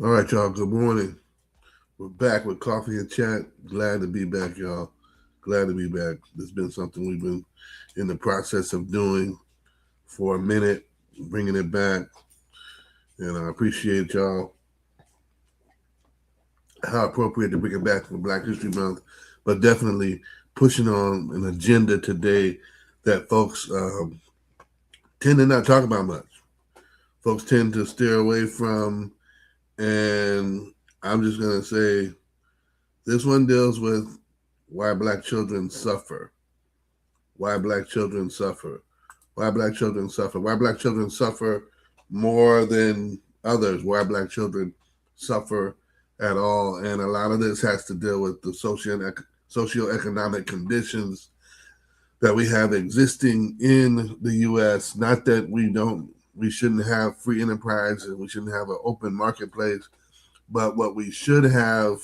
All right, y'all. Good morning. We're back with Coffee and Chat. Glad to be back, y'all. Glad to be back. It's been something we've been in the process of doing for a minute, bringing it back. And I appreciate y'all. How appropriate to bring it back for Black History Month, but definitely pushing on an agenda today that folks tend to not talk about much. Folks tend to steer away from, and I'm just going to say this one deals with why Black children suffer. Why Black children suffer. Why Black children suffer. Why Black children suffer more than others. Why Black children suffer at all. And a lot of this has to deal with the socioeconomic conditions that we have existing in the U.S. Not that we shouldn't have free enterprise and we shouldn't have an open marketplace, but what we should have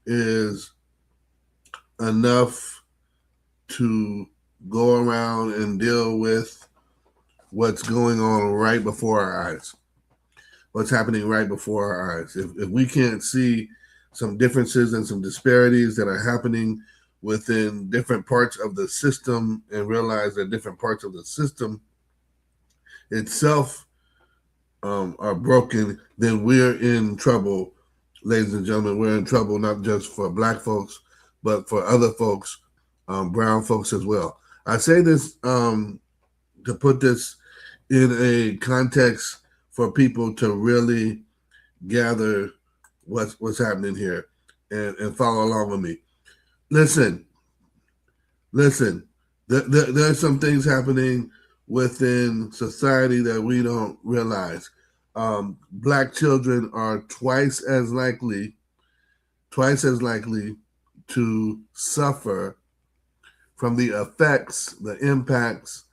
is enough to go around and deal with what's going on right before our eyes, what's happening right before our eyes. If we can't see some differences and some disparities that are happening within different parts of the system and realize that different parts of the system itself are broken, then we're in trouble, ladies and gentlemen. We're in trouble not just for Black folks, but for other folks, brown folks as well. I say this to put this in a context for people to really gather what's happening here and follow along with me. Listen, listen. There's some things happening within society that we don't realize. Black children are twice as likely to suffer from the effects, the impacts,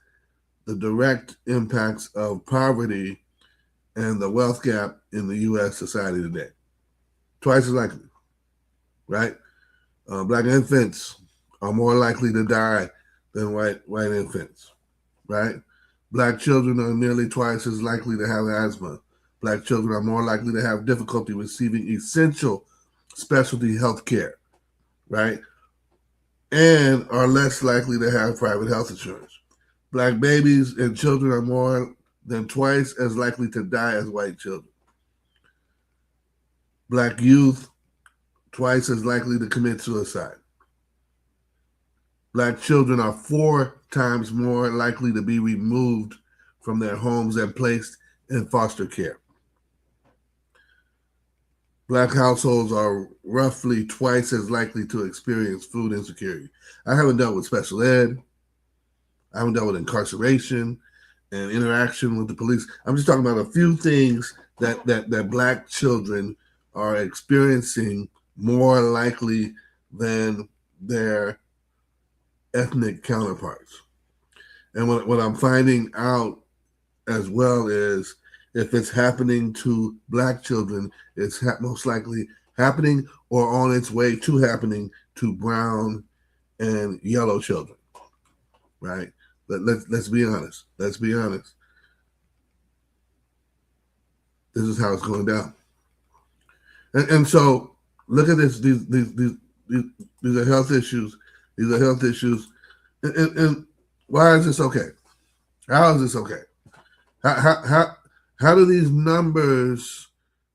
the direct impacts of poverty and the wealth gap in the U.S. society today. Twice as likely, right? Black infants are more likely to die than white infants, right? Black children are nearly twice as likely to have asthma. Black children are more likely to have difficulty receiving essential specialty health care, right? And are less likely to have private health insurance. Black babies and children are more than twice as likely to die as white children. Black youth, twice as likely to commit suicide. Black children are 4 times more likely to be removed from their homes and placed in foster care. Black households are roughly twice as likely to experience food insecurity. I haven't dealt with special ed. I haven't dealt with incarceration and interaction with the police. I'm just talking about a few things that Black children are experiencing more likely than their ethnic counterparts. And what I'm finding out as well is if it's happening to Black children, it's most likely happening or on its way to happening to brown and yellow children, right? Let's be honest. Let's be honest. This is how it's going down. And so look at this. These are health issues. These are health issues. And why is this okay? How is this okay? How, how, how, how do these numbers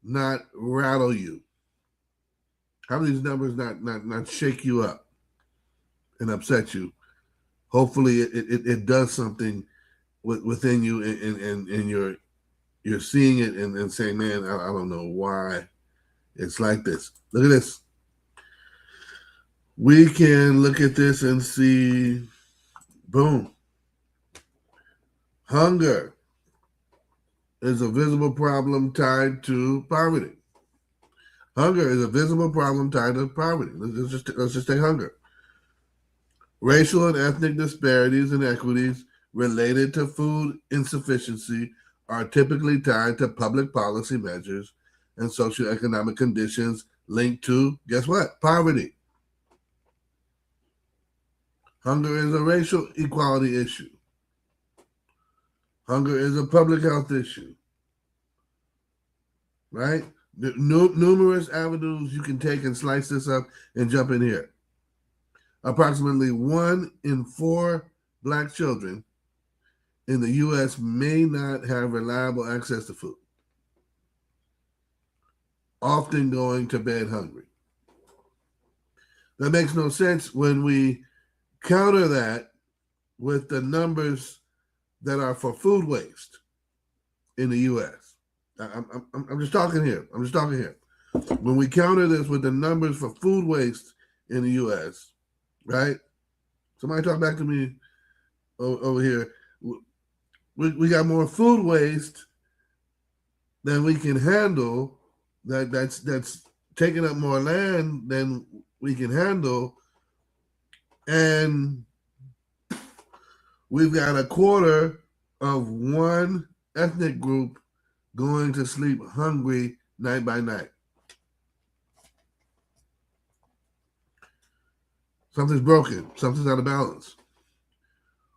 not rattle you? How do these numbers not shake you up and upset you? Hopefully, it does something within you, and you're seeing it and saying, "Man, I don't know why it's like this." Look at this. We can look at this and see, boom, hunger is a visible problem tied to poverty. Hunger is a visible problem tied to poverty. Let's just take hunger. Racial and ethnic disparities and equities related to food insufficiency are typically tied to public policy measures and socioeconomic conditions linked to, guess what? Poverty. Hunger is a racial equality issue. Hunger is a public health issue, right? Numerous avenues you can take and slice this up and jump in here. Approximately 1 in 4 Black children in the U.S. may not have reliable access to food, often going to bed hungry. That makes no sense when we counter that with the numbers that are for food waste in the U.S. I'm just talking here. When we counter this with the numbers for food waste in the U.S., right? Somebody talk back to me over here. We got more food waste than we can handle. That's taking up more land than we can handle, and we've got a quarter of one ethnic group going to sleep hungry night by night. Something's broken. Something's out of balance.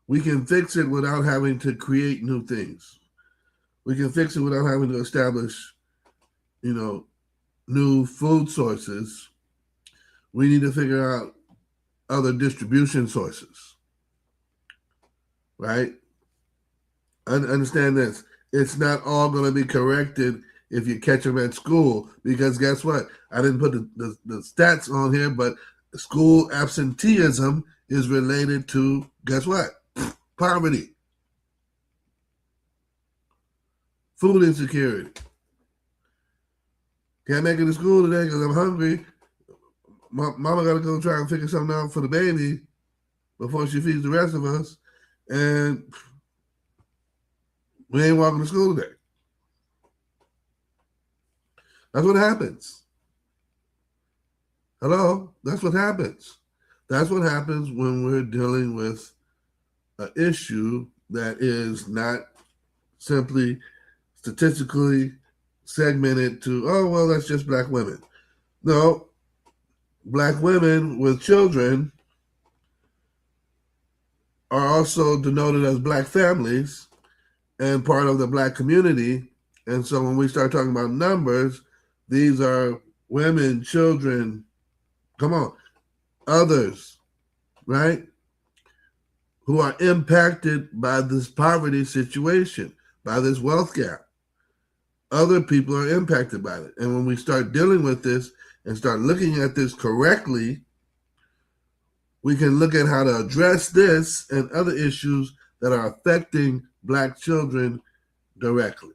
We can fix it without having to create new things. We can fix it without having to establish, new food sources. We need to figure out other distribution sources, right? Understand this. It's not all going to be corrected if you catch them at school, because guess what? I didn't put the stats on here, but school absenteeism is related to, guess what? Poverty. Food insecurity. Can't make it to school today because I'm hungry. Mama got to go try and figure something out for the baby before she feeds the rest of us. And we ain't walking to school today. That's what happens. Hello? That's what happens. That's what happens when we're dealing with an issue that is not simply statistically segmented to, oh, well, that's just Black women. No, Black women with children are also denoted as Black families and part of the Black community. And so when we start talking about numbers, these are women, children, others, right? Who are impacted by this poverty situation, by this wealth gap. Other people are impacted by it. And when we start dealing with this and start looking at this correctly, we can look at how to address this and other issues that are affecting Black children directly.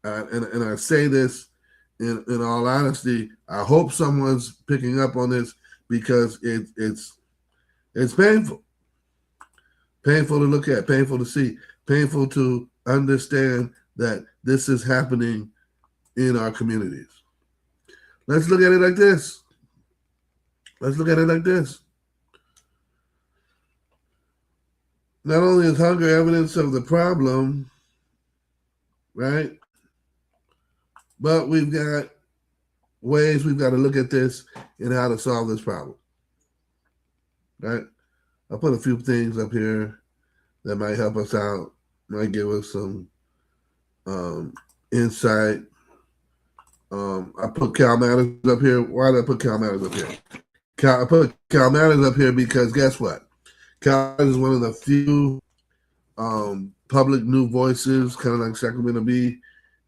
And I say this in all honesty. I hope someone's picking up on this, because it's painful. Painful to look at, painful to see, painful to understand that this is happening in our communities. Let's look at it like this. Not only is hunger evidence of the problem, right? But we've got ways we've got to look at this and how to solve this problem, right? I'll put a few things up here that might help us out, might give us some insight. I put Cal Matters up here. Why did I put Cal Matters up here? I put Cal Matters up here because guess what? Cal Matters is one of the few public new voices, kind of like Sacramento Bee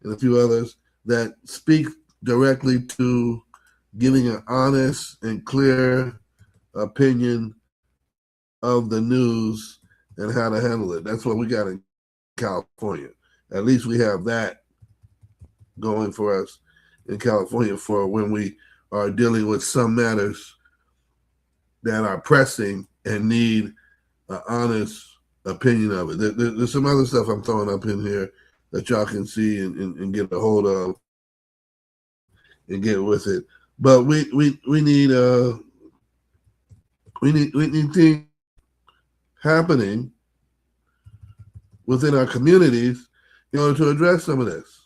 and a few others, that speak directly to giving an honest and clear opinion of the news and how to handle it. That's what we got in California. At least we have that going for us in California for when we are dealing with some matters that are pressing and need an honest opinion of it. There's some other stuff I'm throwing up in here that y'all can see and get a hold of and get with it. But we need things happening within our communities in order to address some of this.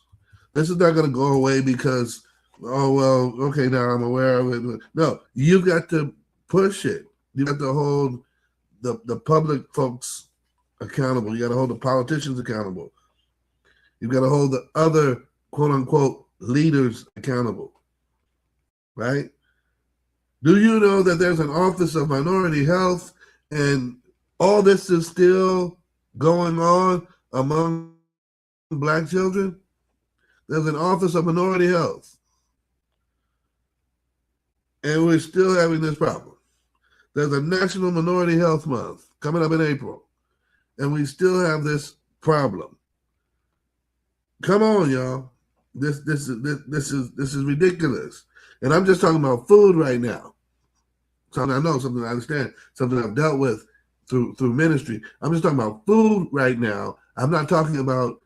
This is not going to go away because, oh, well, okay, now I'm aware of it. No, you've got to push it. You got to hold the public folks accountable. You got to hold the politicians accountable. You've got to hold the other, quote unquote, leaders accountable, right? Do you know that there's an Office of Minority Health and all this is still going on among Black children? There's an Office of Minority Health, and we're still having this problem. There's a National Minority Health Month coming up in April, and we still have this problem. Come on, y'all. This is ridiculous. And I'm just talking about food right now. Something I know, something I understand, something I've dealt with through ministry. I'm just talking about food right now. I'm not talking about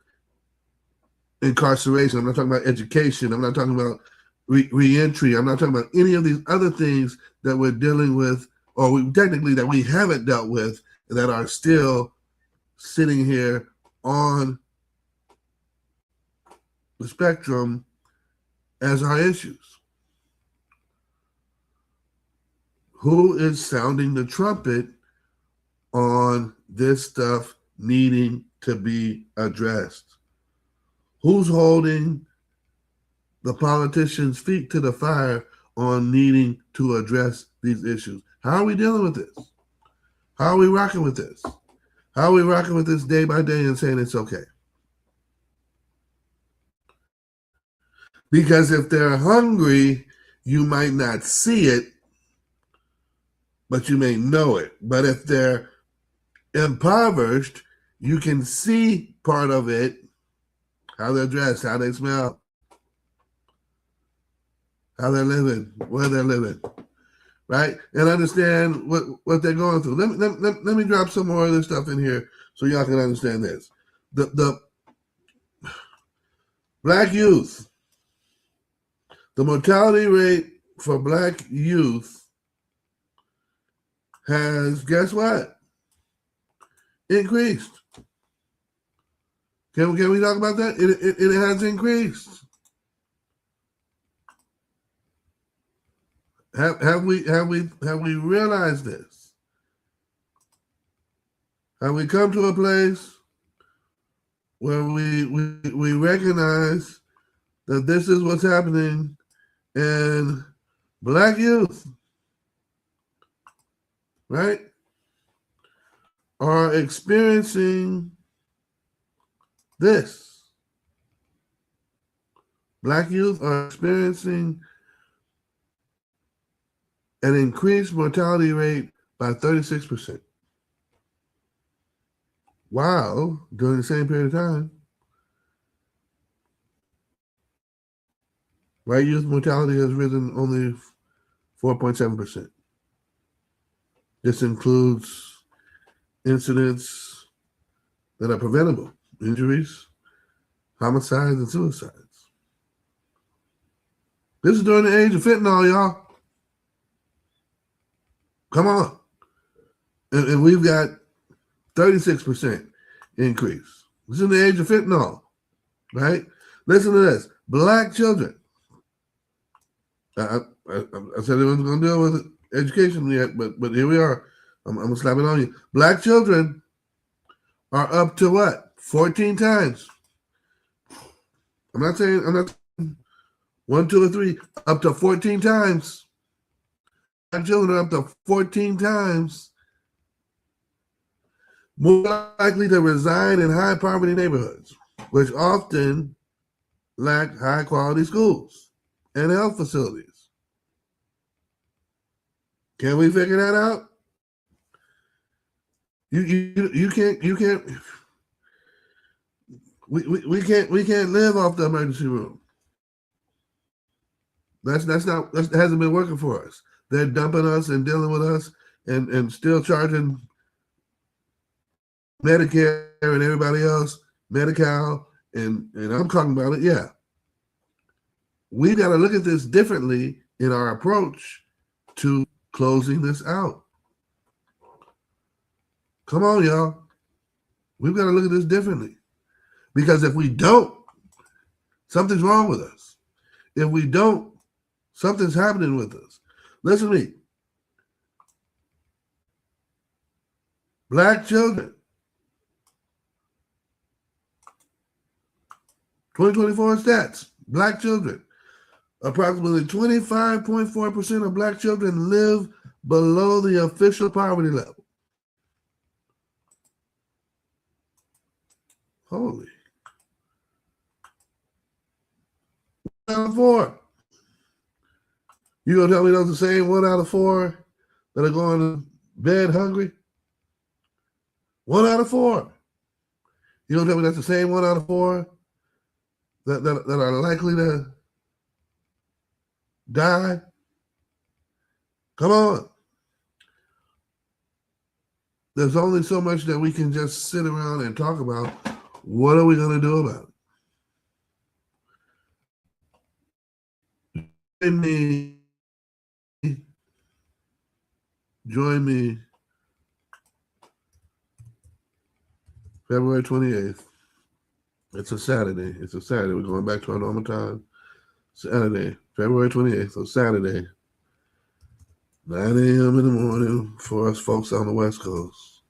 incarceration. I'm not talking about education. I'm not talking about reentry. I'm not talking about any of these other things that we're dealing with, or technically that we haven't dealt with, that are still sitting here on the spectrum as our issues. Who is sounding the trumpet on this stuff needing to be addressed? Who's holding the politicians' feet to the fire on needing to address these issues? How are we dealing with this? How are we rocking with this? How are we rocking with this day by day and saying it's okay? Because if they're hungry, you might not see it, but you may know it. But if they're impoverished, you can see part of it, how they're dressed, how they smell, how they're living, where they're living, right? And understand what they're going through. Let me drop some more of this stuff in here so y'all can understand this. The Black youth, the mortality rate for Black youth has, guess what? Increased. Can we talk about that? It has increased. Have we realized this? Have we come to a place where we recognize that this is what's happening, and Black youth, right, are experiencing this? Black youth are experiencing an increased mortality rate by 36%. While during the same period of time, white youth mortality has risen only 4.7%. This includes incidents that are preventable, injuries, homicides, and suicides. This is during the age of fentanyl, y'all. Come on. And we've got 36% increase. This is in the age of fentanyl, right? Listen to this. Black children. I said I wasn't going to deal with education yet, but here we are. I'm going to slap it on you. Black children are up to what? 14 times. I'm not saying 1, 2, or 3. Up to 14 times. Black children are up to 14 times more likely to reside in high poverty neighborhoods, which often lack high quality schools and health facilities. Can we figure that out? You can't we can't live off the emergency room. That hasn't been working for us. They're dumping us and dealing with us and still charging Medicare and everybody else, Medi-Cal, and I'm talking about it, yeah. We got to look at this differently in our approach to closing this out. Come on, y'all. We've got to look at this differently. Because if we don't, something's wrong with us. If we don't, something's happening with us. Listen to me. Black children, 2024 stats. Black children. Approximately 25.4% of black children live below the official poverty level. Holy. 1 out of 4. You gonna tell me those the same 1 out of 4 that are going to bed hungry? 1 out of 4. You gonna tell me that's the same 1 out of 4 that are likely to die? Come on. There's only so much that we can just sit around and talk about. What are we going to do about it? Join me February 28th. It's a Saturday. We're going back to our normal time. Saturday, February 28th, so Saturday, 9 a.m. in the morning for us folks on the West Coast.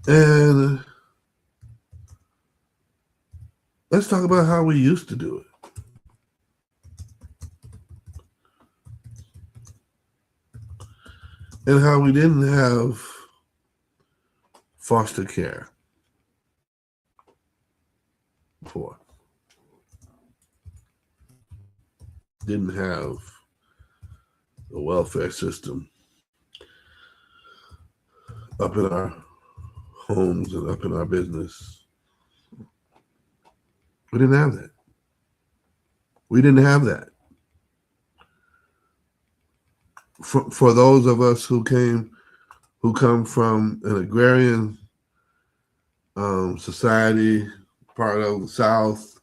And let's talk about how we used to do it. And how we didn't have foster care before. Didn't have a welfare system up in our homes and up in our business. We didn't have that. We didn't have that. For those of us who come from an agrarian society, part of the South,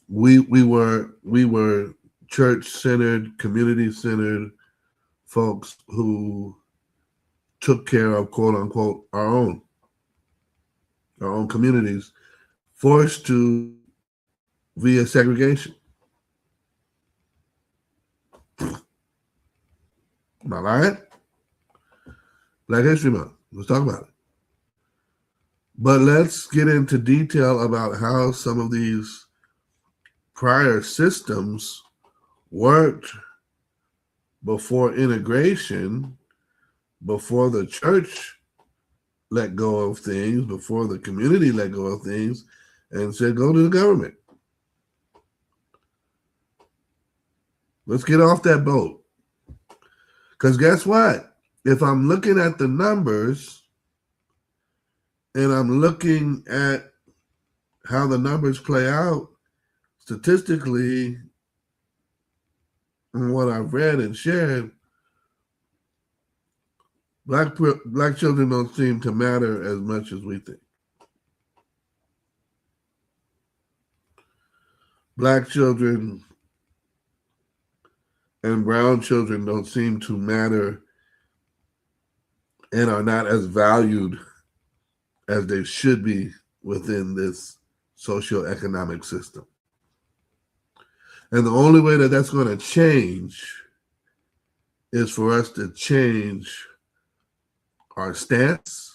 we were church-centered, community-centered folks who took care of, quote unquote, our own communities, forced to via segregation. Am I lying? Black History Month. Let's talk about it. But let's get into detail about how some of these prior systems worked before integration, before the church let go of things, before the community let go of things, and said, go to the government. Let's get off that boat. Because guess what? If I'm looking at the numbers and I'm looking at how the numbers play out statistically, and what I've read and shared, black children don't seem to matter as much as we think. Black children and brown children don't seem to matter and are not as valued as they should be within this socioeconomic system. And the only way that that's going to change is for us to change our stance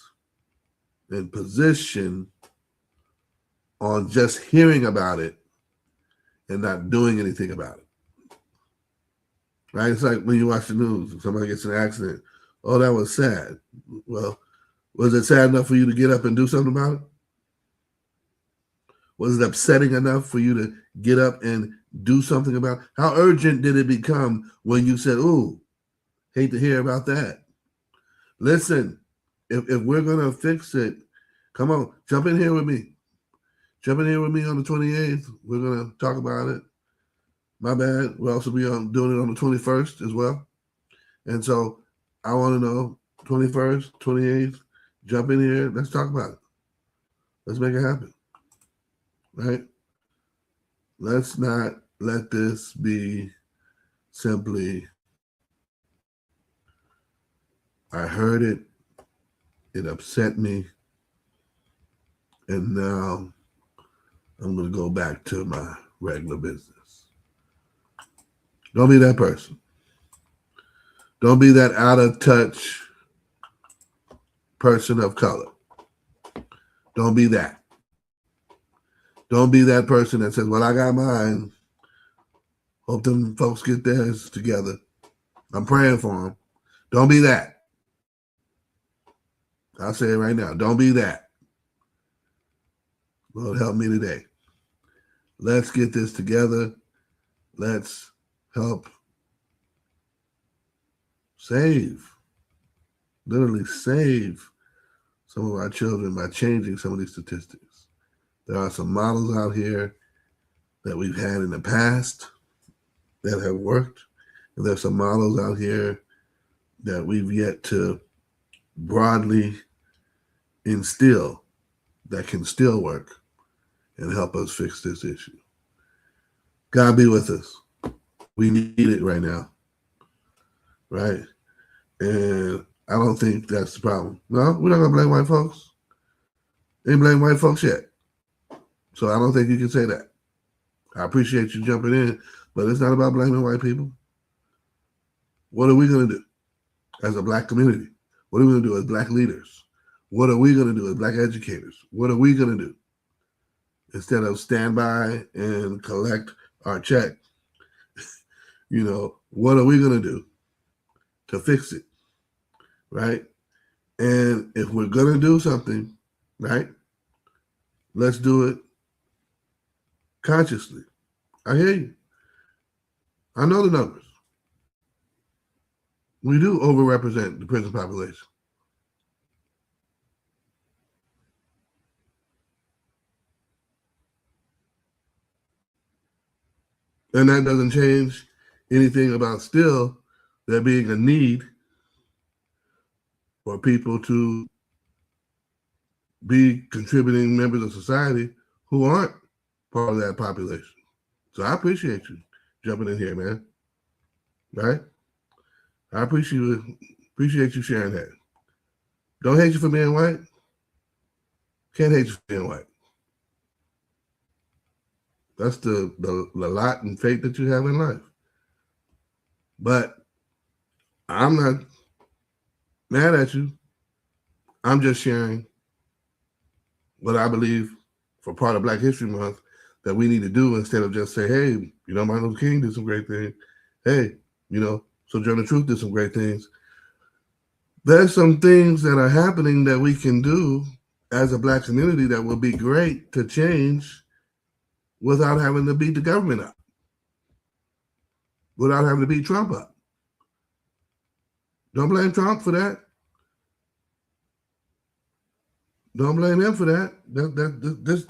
and position on just hearing about it and not doing anything about it. Right? It's like when you watch the news, somebody gets in an accident. Oh, that was sad. Well, was it sad enough for you to get up and do something about it? Was it upsetting enough for you to get up and do something about it? How urgent did it become when you said, ooh, hate to hear about that? Listen, if we're going to fix it, come on, jump in here with me. Jump in here with me on the 28th. We're going to talk about it. My bad. We'll also be doing it on the 21st as well. And so I want to know, 21st, 28th, jump in here. Let's talk about it. Let's make it happen. Right? Let's not let this be simply, I heard it, it upset me, and now I'm going to go back to my regular business. Don't be that person. Don't be that out of touch person of color. Don't be that. Don't be that person that says, well, I got mine. Hope them folks get theirs together. I'm praying for them. Don't be that. I'll say it right now. Don't be that. Lord, help me today. Let's get this together. Let's help literally save some of our children by changing some of these statistics. There are some models out here that we've had in the past that have worked. And there's some models out here that we've yet to broadly instill that can still work and help us fix this issue. God be with us. We need it right now. Right? And I don't think that's the problem. No, we're not going to blame white folks. Ain't blame white folks yet. So I don't think you can say that. I appreciate you jumping in, but it's not about blaming white people. What are we going to do as a black community? What are we going to do as black leaders? What are we going to do as black educators? What are we going to do? Instead of stand by and collect our check, what are we going to do to fix it? Right? And if we're going to do something, right, let's do it consciously. I hear you. I know the numbers. We do overrepresent the prison population. And that doesn't change anything about still there being a need for people to be contributing members of society who aren't part of that population. So I appreciate you jumping in here, man. Right? I appreciate you sharing that. Don't hate you for being white. Can't hate you for being white. That's the lot and fate that you have in life. But I'm not mad at you. I'm just sharing what I believe for part of Black History Month that we need to do instead of just say, hey, Martin Luther King did some great things. Hey, Sojourner Truth did some great things. There's some things that are happening that we can do as a Black community that will be great to change without having to beat the government up, without having to beat Trump up. Don't blame Trump for that. Don't blame him for that.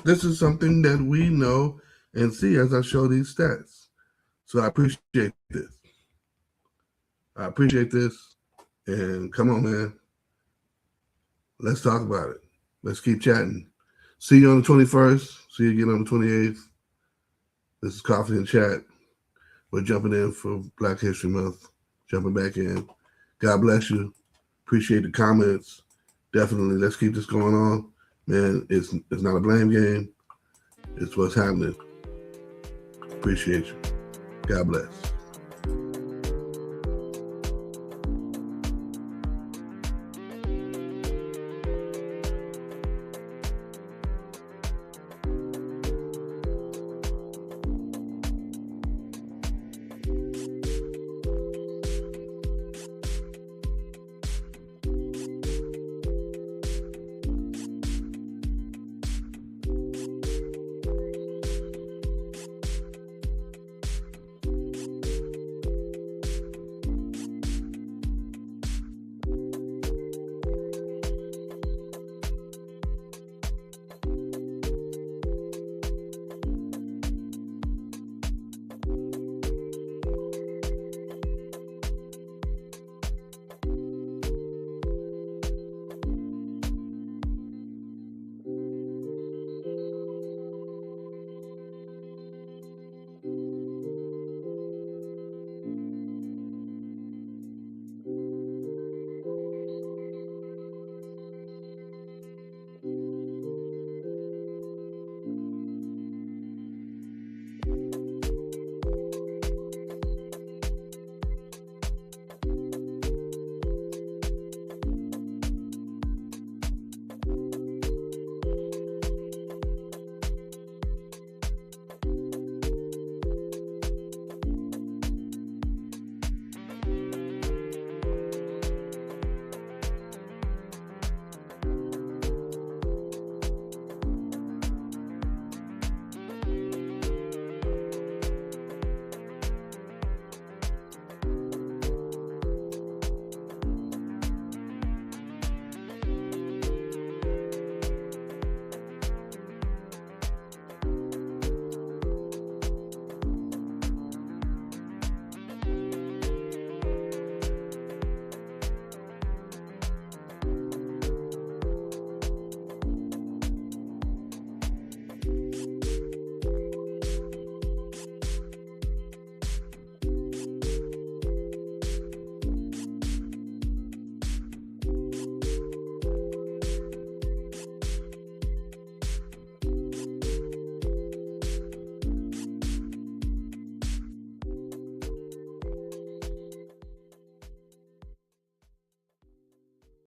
This is something that we know and see as I show these stats. So I appreciate this. And come on, man. Let's talk about it. Let's keep chatting. See you on the 21st. See you again on the 28th. This is Coffee and Chat. We're jumping in for Black History Month. Jumping back in. God bless you. Appreciate the comments. Definitely. Let's keep this going on. Man, it's not a blame game. It's what's happening. Appreciate you. God bless.